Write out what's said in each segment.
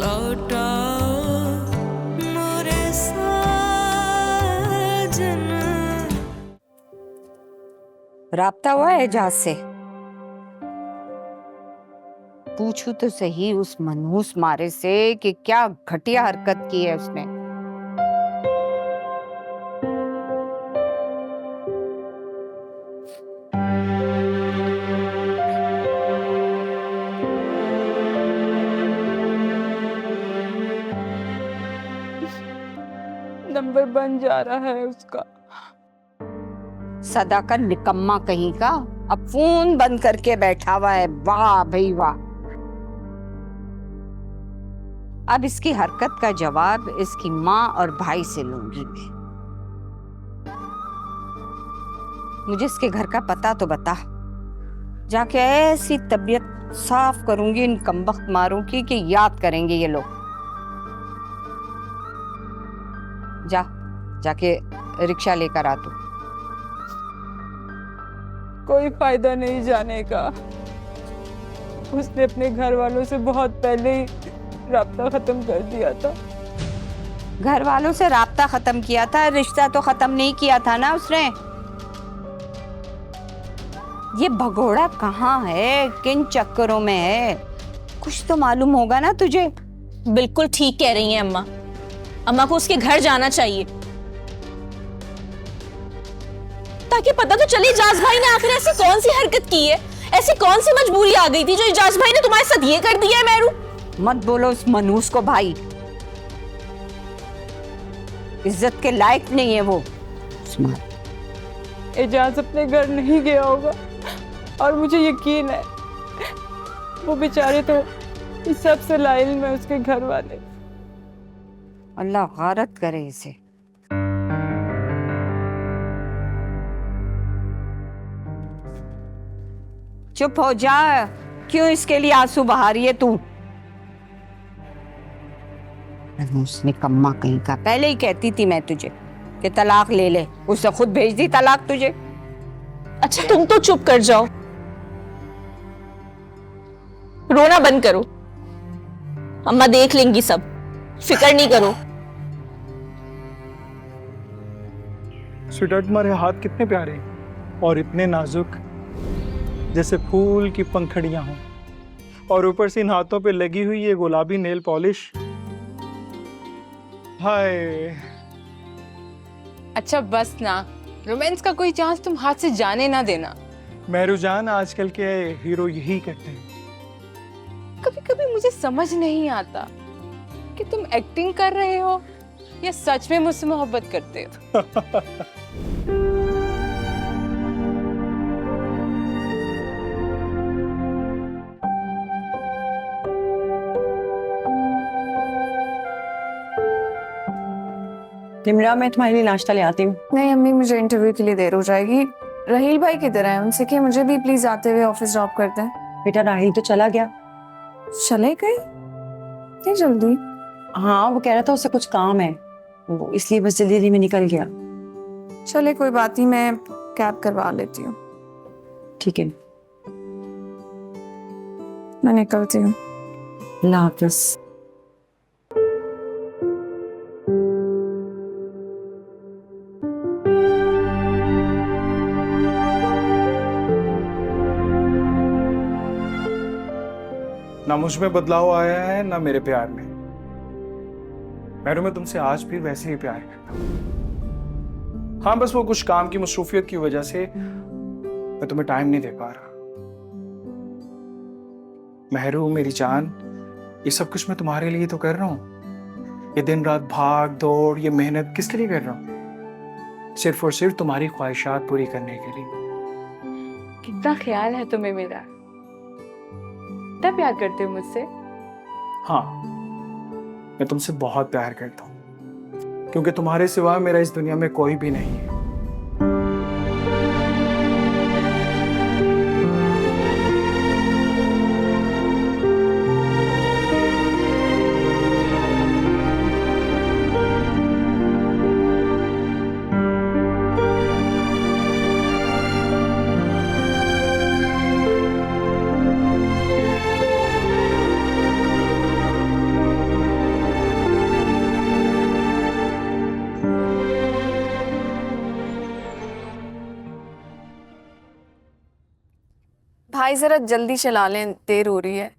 लौटाओ मोरे साजन। राब्ता हुआ है एजाज से? पूछू तो सही उस मनहूस मारे से कि क्या घटिया हरकत की है उसने। नंबर बन जा रहा है उसका। सदा का निकम्मा कहीं का, अब फोन बंद करके बैठा हुआ है। वाह भाई वाह। अब इसकी हरकत का जवाब इसकी माँ और भाई से लूंगी मैं। मुझे इसके घर का पता तो बता, जाके ऐसी तबीयत साफ करूंगी इन कमबख्त मारों की कि याद करेंगे ये लोग। जाके रिक्शा लेकर आ तू। कोई फायदा नहीं जाने का। उसने अपने घर वालों से बहुत पहले ही राब्ता खत्म कर दिया था। घर वालों से राब्ता खत्म किया था, रिश्ता तो खत्म नहीं किया था ना उसने। ये भगोड़ा कहाँ है, किन चक्करों में है, कुछ तो मालूम होगा ना तुझे। बिल्कुल ठीक कह रही हैं अम्मा। अम्मा को उसके घर जाना चाहिए ताकि पता तो चले इजाज भाई ने आखिर ऐसी कौन सी हरकत की है, ऐसी कौन सी मजबूरी आ गई थी जो इजाज भाई ने तुम्हारे साथ ये कर दिया है। मेहरू मत बोलो उस मनहूस को भाई, इज्जत के लायक नहीं है वो। एजाज अपने घर नहीं गया होगा और मुझे यकीन है वो बेचारे तो इस सब से लाइल में उसके घर वाले। अल्लाह गारत करे इसे। चुप हो जा, क्यों इसके लिए आंसू बहा रही है तू? उसने कम्मा कहीं का, पहले ही कहती थी मैं तुझे कि तलाक ले ले, उसने खुद भेज दी तलाक तुझे। अच्छा तुम तो चुप कर जाओ, रोना बंद करो। अम्मा देख लेंगी सब, फिक्र नहीं करो। स्वीटहार्ट, तुम्हारे हाथ कितने प्यारे और इतने नाजुक, जैसे फूल की पंखड़ियां हों, और ऊपर से इन हाथों पे लगी हुई ये गुलाबी नेल पॉलिश। हाय। अच्छा बस ना, रोमांस का कोई चांस तुम हाथ से जाने ना देना। मेहरुजान, आजकल के हीरो यही करते हैं। कभी कभी मुझे समझ नहीं आता कि तुम एक्टिंग कर रहे हो या सच में मुझसे मोहब्बत करते हो। निम्रा, मैं तुम्हारे लिए नाश्ता ले आती हूँ। नहीं अम्मी, मुझे इंटरव्यू के लिए देर हो जाएगी। राहील भाई किधर है? उनसे कि मुझे भी प्लीज आते हुए ऑफिस ड्रॉप कर दें। बेटा राहील तो चला गया। चले गए? इतनी जल्दी? हाँ, वो कह रहा था उससे कुछ काम है, वो इसलिए बस जल्दी में निकल गया। चले कोई बात नहीं, मैं कैब करवा लेती हूँ। ठीक है, मैं निकलती हूँ। अल्लाह हाफिज। ना मुझ में बदलाव आया है ना मेरे प्यार में। मैं तुमसे आज भी वैसे ही प्यार करता हूँ। हाँ, बस वो कुछ काम की मसरूफियत की वजह से मैं तुम्हें टाइम नहीं दे पा रहा। मेहरू मेरी जान, ये सब कुछ मैं तुम्हारे लिए तो कर रहा हूँ। ये दिन रात भाग दौड़, ये मेहनत किसके लिए कर रहा हूँ? सिर्फ और सिर्फ तुम्हारी ख्वाहिशात पूरी करने के लिए। कितना ख्याल है तुम्हें मेरा, कितना प्यार करते हो मुझसे। हाँ, मैं तुमसे बहुत प्यार करता हूँ, क्योंकि तुम्हारे सिवा मेरा इस दुनिया में कोई भी नहीं है। भाई जरा जल्दी चला लें, देर हो रही है।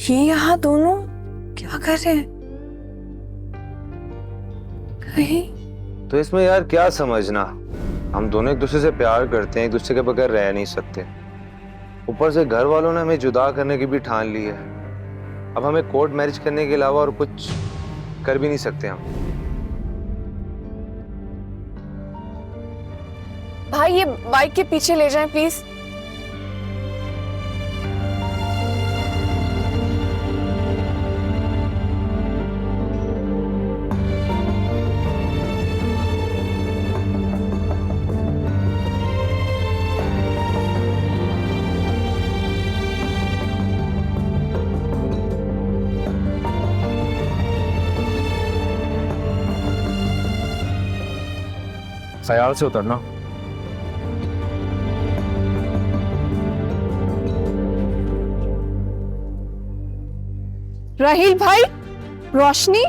ये यहाँ दोनों क्या कर रहे हैं? कहीं तो इसमें यार क्या समझना, हम दोनों एक दूसरे से प्यार करते हैं, एक दूसरे के बगैर रह नहीं सकते। ऊपर से घर वालों ने हमें जुदा करने की भी ठान ली है। अब हमें कोर्ट मैरिज करने के अलावा और कुछ कर भी नहीं सकते हम। भाई ये बाइक के पीछे ले जाएं प्लीज। ख्याल से उतरना। राहील भाई, रोशनी,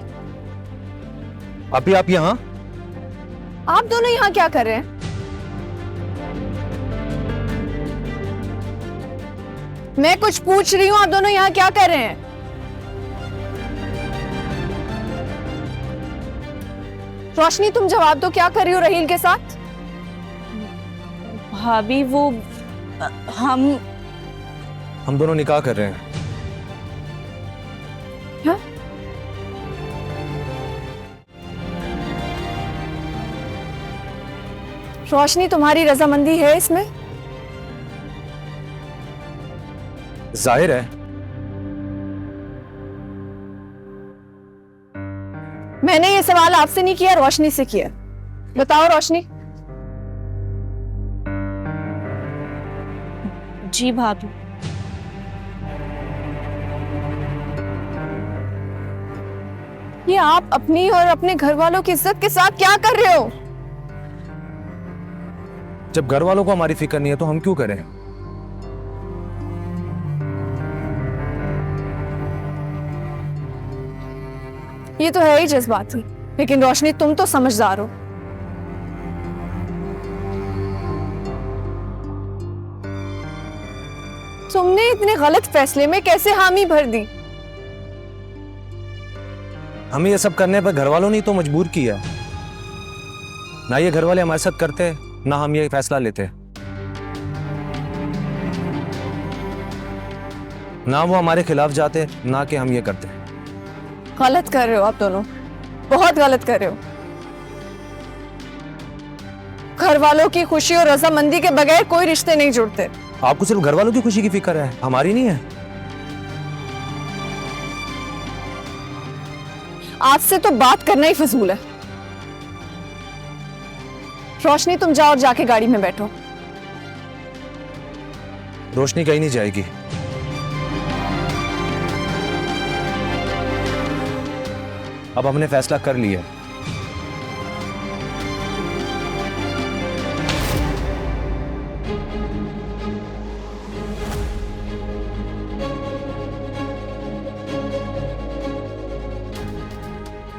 अभी आप यहाँ? आप दोनों यहाँ क्या कर रहे हैं? मैं कुछ पूछ रही हूँ, आप दोनों यहाँ क्या कर रहे हैं? रोशनी तुम जवाब दो, क्या कर रही हो राहील के साथ? भाभी वो हम दोनों निकाह कर रहे हैं। क्या? रोशनी तुम्हारी रजामंदी है इसमें? जाहिर है। मैंने ये सवाल आपसे नहीं किया, रोशनी से किया। बताओ रोशनी। जी भाभी। ये आप अपनी और अपने घर वालों की इज्जत के साथ क्या कर रहे हो? जब घर वालों को हमारी फिक्र नहीं है तो हम क्यों करें? ये तो है ही जज्बाती, लेकिन रोशनी तुम तो समझदार हो। तुमने इतने गलत फैसले में कैसे हामी भर दी? हमें ये सब करने पर घर वालों ने तो मजबूर किया। ना ये घर वाले हमारे साथ करते, ना हम ये फैसला लेते। ना वो हमारे खिलाफ जाते, ना कि हम ये करते। गलत कर रहे हो आप दोनों, बहुत गलत कर रहे हो। घर वालों की खुशी और रजामंदी के बगैर कोई रिश्ते नहीं जुड़ते। आपको सिर्फ घर वालों की खुशी की फिक्र है, हमारी नहीं है। आज से तो बात करना ही फजूल है। रोशनी तुम जाओ और जाके गाड़ी में बैठो। रोशनी कहीं नहीं जाएगी। अब हमने फैसला कर लिया।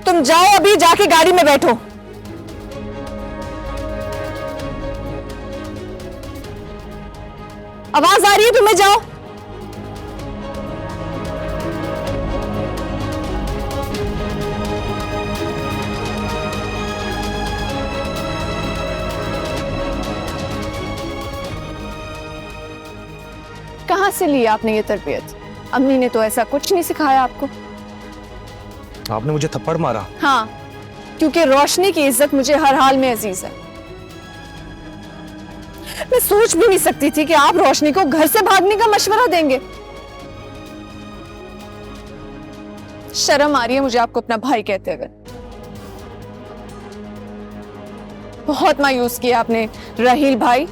तुम जाओ अभी जाके गाड़ी में बैठो। आवाज आ रही है तुम्हें? जाओ। कहां से ली आपने ये तरबियत? अम्मी ने तो ऐसा कुछ नहीं सिखाया आपको। आपने मुझे थप्पड़ मारा। हाँ, क्योंकि रोशनी की इज्जत मुझे हर हाल में अजीज है। मैं सोच भी नहीं सकती थी कि आप रोशनी को घर से भागने का मशवरा देंगे। शर्म आ रही है मुझे आपको अपना भाई कहते हुए। बहुत मायूस किया आपने राहील भाई।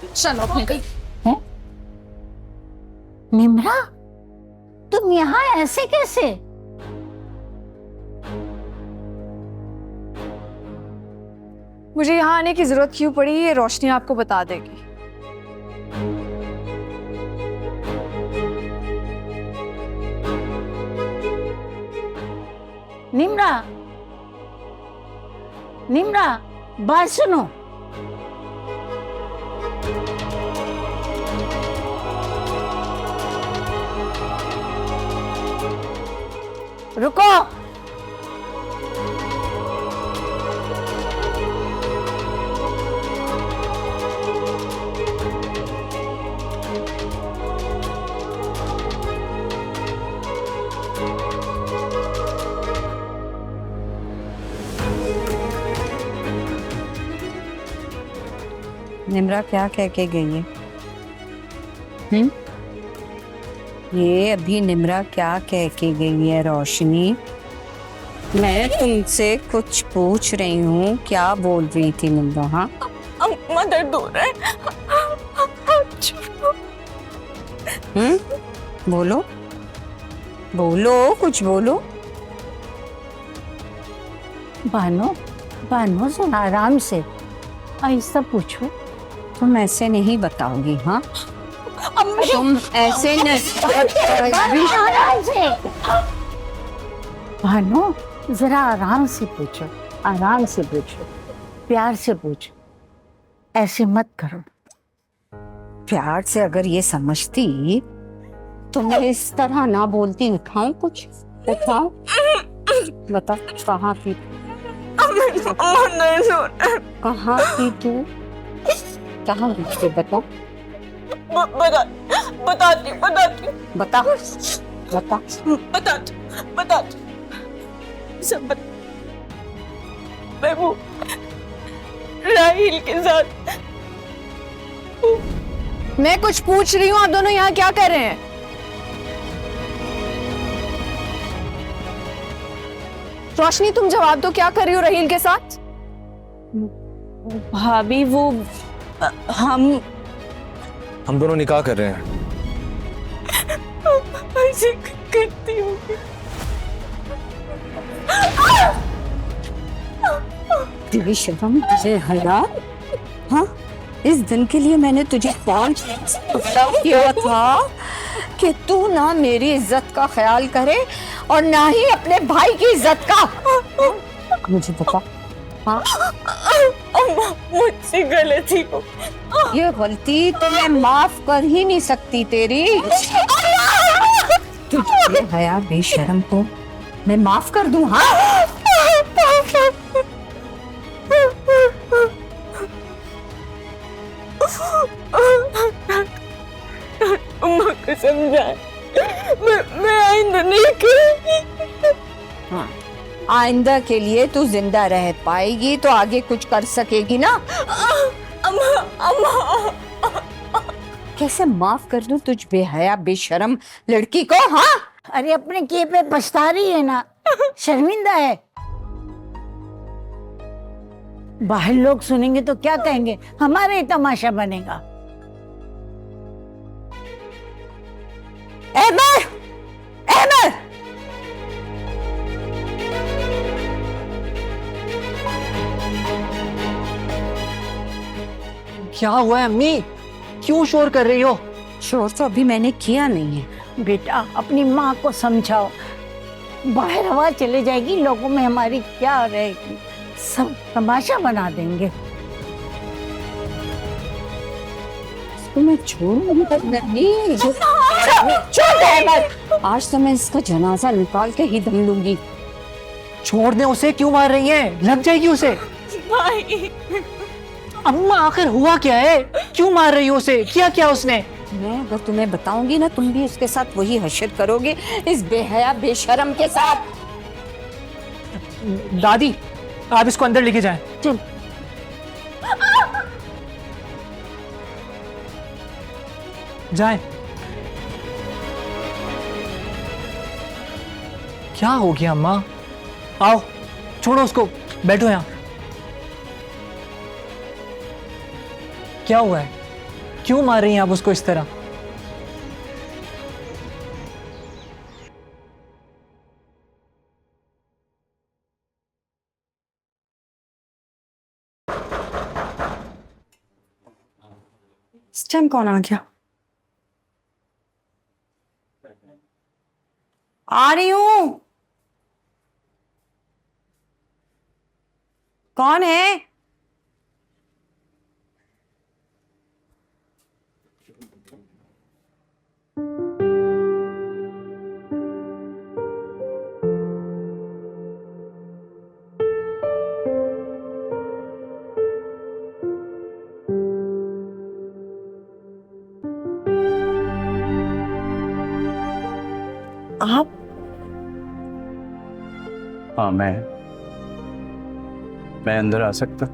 चलो अपने कहीं। निम्रा, तुम यहाँ ऐसे कैसे? मुझे यहाँ आने की जरूरत क्यों पड़ी ये रोशनी आपको बता देगी। निम्रा, निम्रा, बात सुनो। रुको। निम्रा क्या कह के गई है? ये अभी निम्रा क्या कह के गई है रोशनी? मैं तुमसे कुछ पूछ रही हूँ, क्या बोल रही थी निम्रा? हाँ, अम्मा दर्द हो रहा है। बोलो बोलो, कुछ बोलो। बानो, बानो जरा आराम से, ऐसा पूछो। तुम ऐसे नहीं बताओगी? हाँ, तुम ऐसे नहीं। आराम से बानो, जरा आराम से पूछो, आराम से पूछो, प्यार से पूछो, ऐसे मत करो। प्यार से अगर ये समझती तो मैं इस तरह ना बोलती। उठाऊं कुछ? उठाऊं? बता, कहाँ थी? कहाँ थी तू? कहाँ थी? बता बताती बता बता। बताती सब मैं वो राहिल के साथ। मैं कुछ पूछ रही हूँ, आप दोनों यहाँ क्या कर रहे हैं? रोशनी, तुम जवाब दो, क्या कर रही हो राहिल के साथ? भाभी वो हम दोनों निकाह कर रहे हैं। ऐसे करती होगी। तेरी शर्म, तुझे हया? हाँ, इस दिन के लिए मैंने तुझे 5 किया था कि तू ना मेरी इज्जत का ख्याल करे और ना ही अपने भाई की इज्जत का। मुझे बता। हाँ, मुझसे गलती हो। ये गलती तो मैं माफ कर ही नहीं सकती तेरी। तुझे हया बेशर्म को मैं माफ कर दूं? हाँ, अम्मा को समझाए, मैं आइंदा नहीं करूंगी। हाँ, आइंदा के लिए तू जिंदा रह पाएगी तो आगे कुछ कर सकेगी ना। अम्मा कैसे माफ कर दूं तुझ बेहया बेशर्म लड़की को? हाँ, अरे अपने किए पे पछता रही है ना, शर्मिंदा है। बाहर लोग सुनेंगे तो क्या कहेंगे, हमारा ही तमाशा बनेगा। अहमद, अहमद, क्या हुआ है अम्मी? क्यों शोर कर रही हो? शोर तो अभी मैंने किया नहीं है। बेटा, अपनी माँ को समझाओ, बाहर हवा चले जाएगी, लोगों में हमारी क्या रहेगी, सब तमाशा बना देंगे। इसको मैं छोड़ूंगी। छोड़ अहमद, आज तो मैं इसका जनाजा निकाल के ही दम लूंगी। छोड़ दे उसे, क्यों मार रही है? लग जाएगी उसे। भाई, अम्मा आखिर हुआ क्या है? क्यों मार रही हो उसे? किया क्या उसने? मैं अगर तुम्हें बताऊंगी ना, तुम भी उसके साथ वही हशर करोगे, इस बेहया बेशरम के साथ। दादी, आप इसको अंदर लेके जाएं। चल। जाएं। क्या हो गया अम्मा? आओ, छोड़ो उसको, बैठो यहाँ। क्या हुआ है? क्यों मार रही हैं आप उसको इस तरह? इस टाइम कौन आ गया? आ रही हूं। कौन है? आप? हाँ, मैं अंदर आ सकता?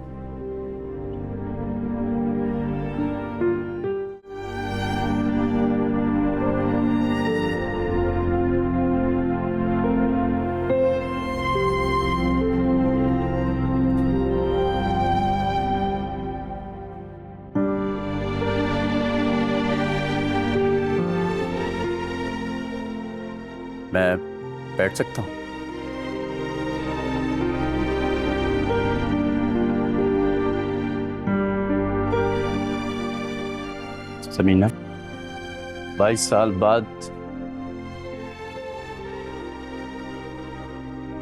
मैं बैठ सकता हूँ? समीना, 22 साल बाद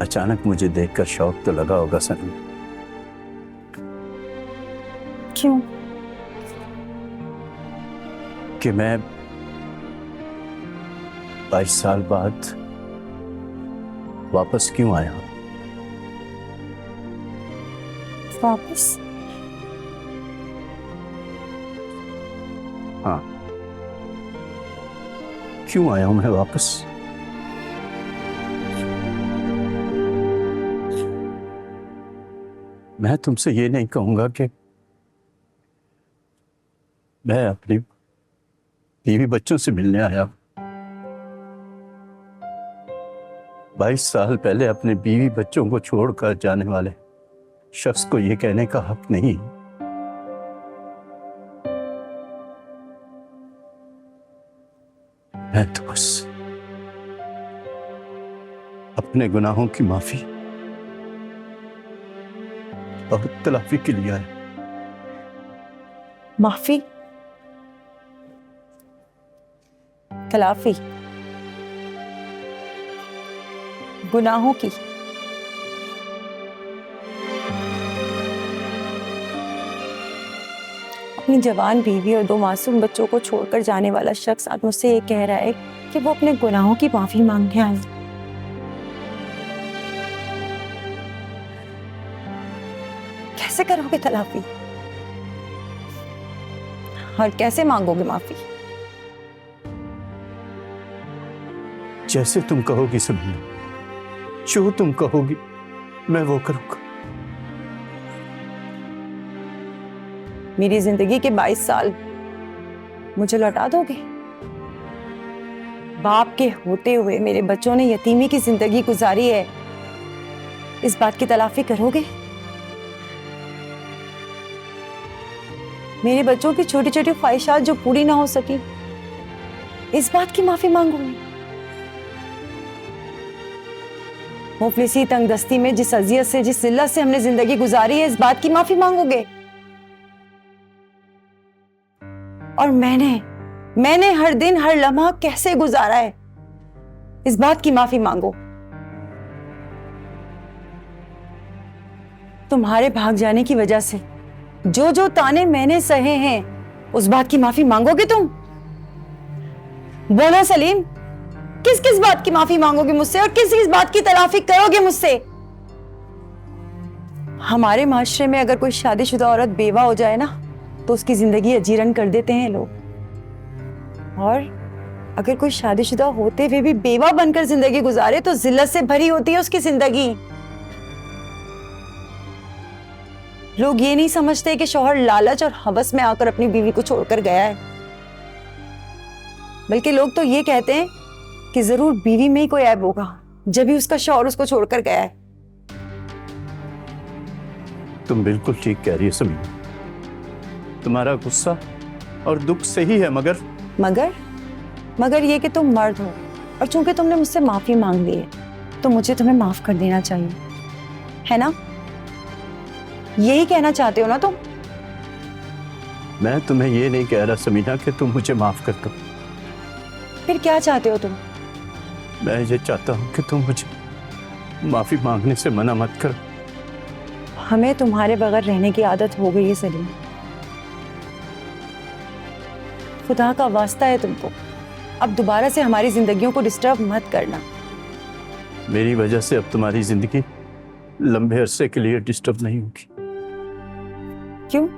अचानक मुझे देखकर शौक तो लगा होगा समीना। क्यों? कि मैं 22 साल बाद वापस क्यों आया? वापस? हाँ, क्यों आया हूं मैं वापस? मैं तुमसे ये नहीं कहूंगा कि मैं अपनी बीवी बच्चों से मिलने आया। 22 साल पहले अपने बीवी बच्चों को छोड़कर जाने वाले शख्स को यह कहने का हक नहीं। मैं तो बस अपने गुनाहों की माफी और तलाफी के लिए आया। माफी? तलाफी? गुनाहों की? अपनी जवान बीवी और 2 मासूम बच्चों को छोड़कर जाने वाला शख्स आज मुझसे ये कह रहा है कि वो अपने गुनाहों की माफी मांगने आए। कैसे करोगे तलाफी? और कैसे मांगोगे माफी? जैसे तुम कहोगी समीना, जो तुम कहोगी मैं वो करूंगा। मेरी जिंदगी के 22 साल मुझे लौटा दोगे? बाप के होते हुए मेरे बच्चों ने यतीमी की जिंदगी गुजारी है, इस बात की तलाफी करोगे? मेरे बच्चों की छोटी छोटी ख्वाहिशात जो पूरी ना हो सकी, इस बात की माफी मांगोगे? मुफलिसी तंगदस्ती में जिस अजियत से, जिस जिल्लत से हमने जिंदगी गुजारी है, इस बात की माफी मांगोगे? और मैंने हर दिन हर लम्हा कैसे गुजारा है, इस बात की माफी मांगो। तुम्हारे भाग जाने की वजह से जो जो ताने मैंने सहे हैं, उस बात की माफी मांगोगे तुम? बोलो सलीम, किस किस बात की माफी मांगोगे मुझसे और किस किस बात की तलाफी करोगे मुझसे? हमारे माशरे में अगर कोई शादीशुदा औरत बेवा हो जाए ना, तो उसकी जिंदगी अजीरन कर देते हैं लोग। और अगर कोई शादीशुदा होते हुए भी बेवा बनकर जिंदगी गुजारे तो जिल्लत से भरी होती है उसकी जिंदगी। लोग ये नहीं समझते कि शौहर लालच और हवस में आकर अपनी बीवी को छोड़कर गया है, बल्कि लोग तो ये कहते हैं कि जरूर बीवी में ही कोई ऐब होगा, जब भी उसका शौहर उसको छोड़कर गया है। तुम बिल्कुल ठीक कह रही है समीना। तुम्हारा गुस्सा और दुख सही है, मगर ये कि तुम मर्द हो और चूंकि तुमने मुझसे माफी मांग ली है तो मुझे तुम्हें माफ कर देना चाहिए, है ना? यही कहना चाहते हो ना तुम? मैं तुम्हें ये नहीं कह रहा समीना कि तुम मुझे माफ कर दो। फिर क्या चाहते हो तुम? मैं ये चाहता हूँ कि तुम मुझे माफी मांगने से मना मत करो। हमें तुम्हारे बगैर रहने की आदत हो गई है सलीम। खुदा का वास्ता है तुमको, अब दोबारा से हमारी जिंदगियों को डिस्टर्ब मत करना। मेरी वजह से अब तुम्हारी जिंदगी लंबे अरसे के लिए डिस्टर्ब नहीं होगी। क्यों?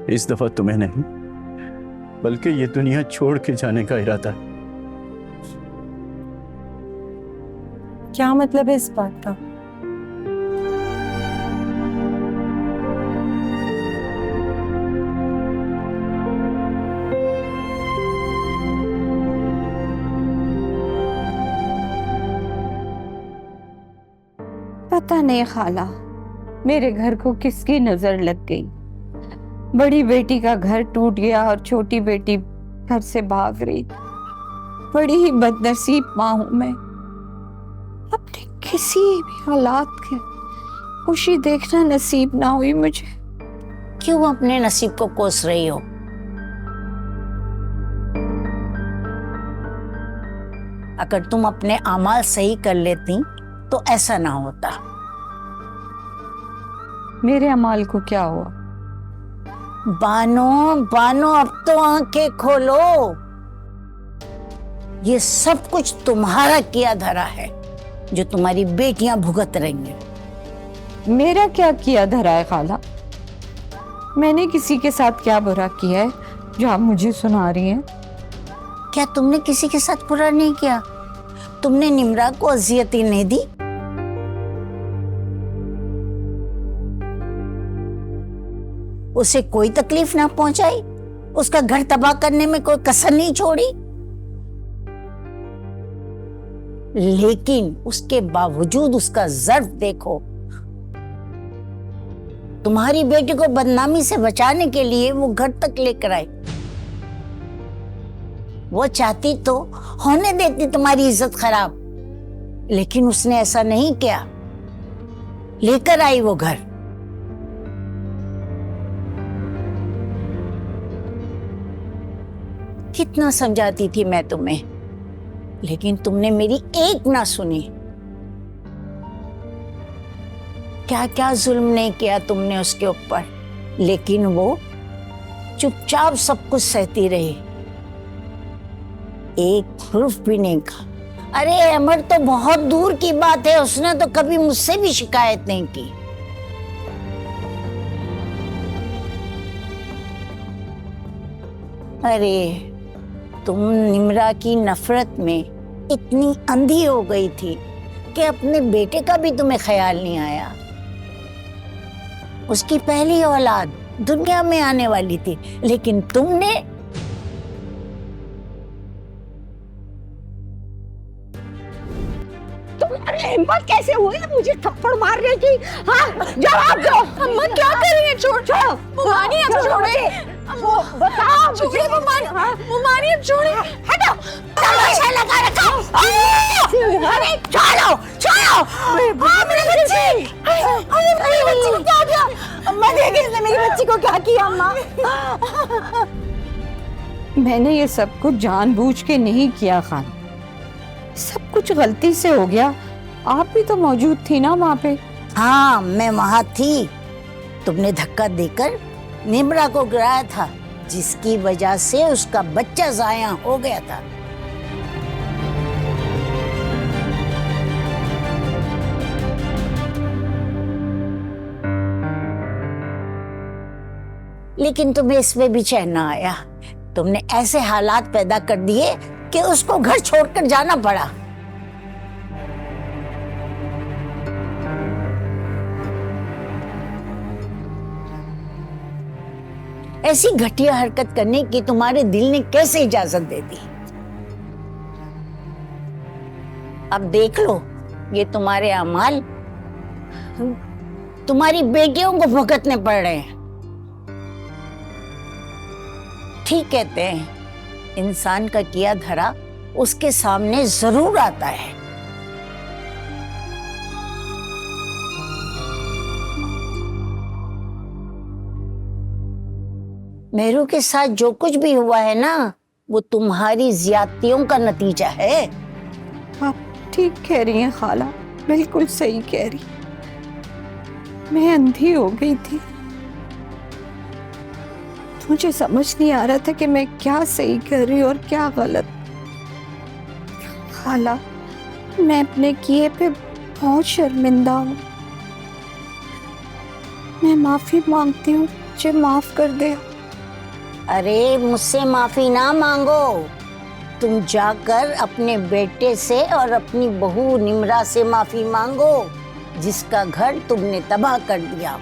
इस दफा तुम्हें नहीं, बल्कि ये दुनिया छोड़ के जाने का इरादा है। क्या मतलब है इस बात का? पता नहीं खाला, मेरे घर को किसकी नजर लग गई। बड़ी बेटी का घर टूट गया और छोटी बेटी घर से भाग रही। बड़ी ही बदनसीब माँ हूं मैं। अपने किसी भी हालात के खुशी देखना नसीब ना हुई मुझे। क्यों अपने नसीब को कोस रही हो? अगर तुम अपने अमाल सही कर लेती तो ऐसा ना होता। मेरे अमाल को क्या हुआ? बानो अब तो आंखें खोलो। ये सब कुछ तुम्हारा किया धरा है जो तुम्हारी बेटियां भुगत रही हैं। मेरा क्या किया धरा है खाला? मैंने किसी के साथ क्या बुरा किया है जो आप मुझे सुना रही हैं? क्या तुमने किसी के साथ बुरा नहीं किया? तुमने निम्रा को अजियत ही नहीं दी। उसे कोई तकलीफ ना पहुंचाई, उसका घर तबाह करने में कोई कसर नहीं छोड़ी। लेकिन उसके बावजूद उसका ज़र्फ देखो। तुम्हारी बेटी को बदनामी से बचाने के लिए वो घर तक लेकर आई। वो चाहती तो होने देती तुम्हारी इज्जत खराब, लेकिन उसने ऐसा नहीं किया। लेकर आई वो घर। कितना समझाती थी मैं तुम्हें, लेकिन तुमने मेरी एक ना सुनी। क्या क्या जुल्म नहीं किया तुमने उसके ऊपर, लेकिन वो चुपचाप सब कुछ सहती रही। एक हुर्फ भी नहीं कहा। अरे अमर तो बहुत दूर की बात है, उसने तो कभी मुझसे भी शिकायत नहीं की। अरे तुम निम्रा की नफरत में इतनी अंधी हो गई थी कि अपने बेटे का भी तुम्हें ख्याल नहीं आया। उसकी पहली औलाद दुनिया में आने वाली थी, लेकिन तुमने तुम्हारी हिम्मत कैसे हुई मुझे थप्पड़ मारने की? हाँ, जवाब दो। अम्मा क्या कर रही है? छोड़ो मुमानी, अब छोड़े। वो बताओ छोड़े मुमानी, अब छोड़े। हटो, तमाशा लगा रखा। अरे छोड़ो मेरी बच्ची। मेरी बच्ची को क्या हो गया? अम्मा देखिए इसने मेरी बच्ची को क्या किया। अम्मा, मैंने ये सब कुछ जानबूझ के नहीं किया खान, सब कुछ गलती से हो गया। आप भी तो मौजूद थी ना वहाँ पे? हाँ, मैं वहां थी। तुमने धक्का देकर निम्रा को गिराया था, जिसकी वजह से उसका बच्चा जाया हो गया था। लेकिन तुम्हें इसमें भी चैन ना आया। तुमने ऐसे हालात पैदा कर दिए कि उसको घर छोड़कर जाना पड़ा। ऐसी घटिया हरकत करने की तुम्हारे दिल ने कैसे इजाजत दे दी? अब देख लो, ये तुम्हारे अमाल तुम्हारी बेटियों को भुगतने पड़ रहे हैं। ठीक कहते हैं, इंसान का किया धरा उसके सामने जरूर आता है। मेरू के साथ जो कुछ भी हुआ है ना, वो तुम्हारी ज्यादतियों का नतीजा है। आप ठीक कह रही हैं खाला, बिल्कुल सही कह रही। मैं अंधी हो गई थी, मुझे समझ नहीं आ रहा था कि मैं क्या सही कर रही और क्या गलत। खाला, मैं अपने किए पे बहुत शर्मिंदा हूँ। मैं माफी मांगती हूँ, मुझे माफ कर दे। अरे मुझसे माफी ना मांगो, तुम जाकर अपने बेटे से और अपनी बहू निम्रा से माफी मांगो, जिसका घर तुमने तबाह कर दिया।